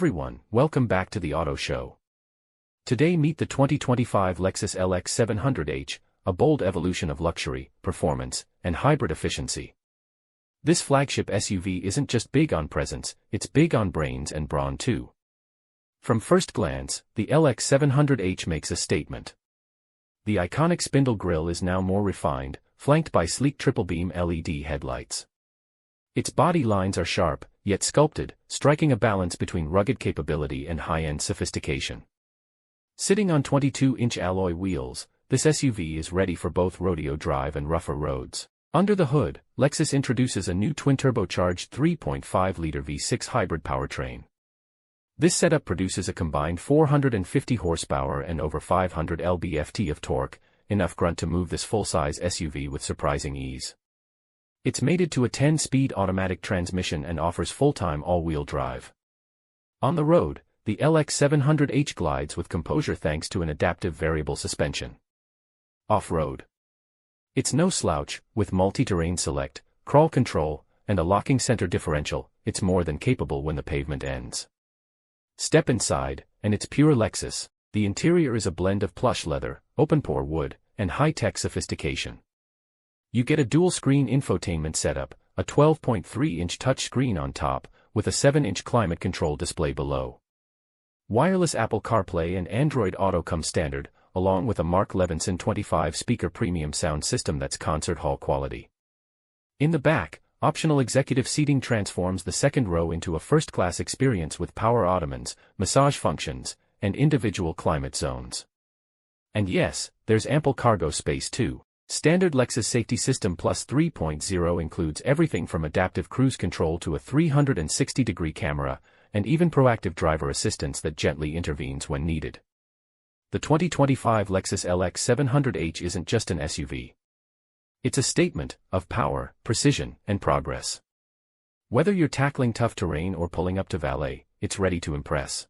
everyone, welcome back to the Auto Show. Today meet the 2025 Lexus LX700h, a bold evolution of luxury, performance, and hybrid efficiency. This flagship SUV isn't just big on presence, it's big on brains and brawn too. From first glance, the LX700h makes a statement. The iconic spindle grille is now more refined, flanked by sleek triple-beam LED headlights. Its body lines are sharp, yet sculpted, striking a balance between rugged capability and high-end sophistication. Sitting on 22-inch alloy wheels, this SUV is ready for both rodeo drive and rougher roads. Under the hood, Lexus introduces a new twin-turbocharged 3.5-liter V6 hybrid powertrain. This setup produces a combined 450 horsepower and over 500 lb-ft of torque, enough grunt to move this full-size SUV with surprising ease. It's mated to a 10-speed automatic transmission and offers full-time all-wheel drive. On the road, the LX700h glides with composure thanks to an adaptive variable suspension. Off-road. It's no slouch, with multi-terrain select, crawl control, and a locking center differential. It's more than capable when the pavement ends. Step inside, and it's pure Lexus. The interior is a blend of plush leather, open-pore wood, and high-tech sophistication. You get a dual-screen infotainment setup, a 12.3-inch touchscreen on top, with a 7-inch climate control display below. Wireless Apple CarPlay and Android Auto come standard, along with a Mark Levinson 25-speaker premium sound system that's concert hall quality. In the back, optional executive seating transforms the second row into a first-class experience with power ottomans, massage functions, and individual climate zones. And yes, there's ample cargo space too. Standard Lexus Safety System Plus 3.0 includes everything from adaptive cruise control to a 360-degree camera, and even proactive driver assistance that gently intervenes when needed. The 2025 Lexus LX700h isn't just an SUV. It's a statement of power, precision, and progress. Whether you're tackling tough terrain or pulling up to valet, it's ready to impress.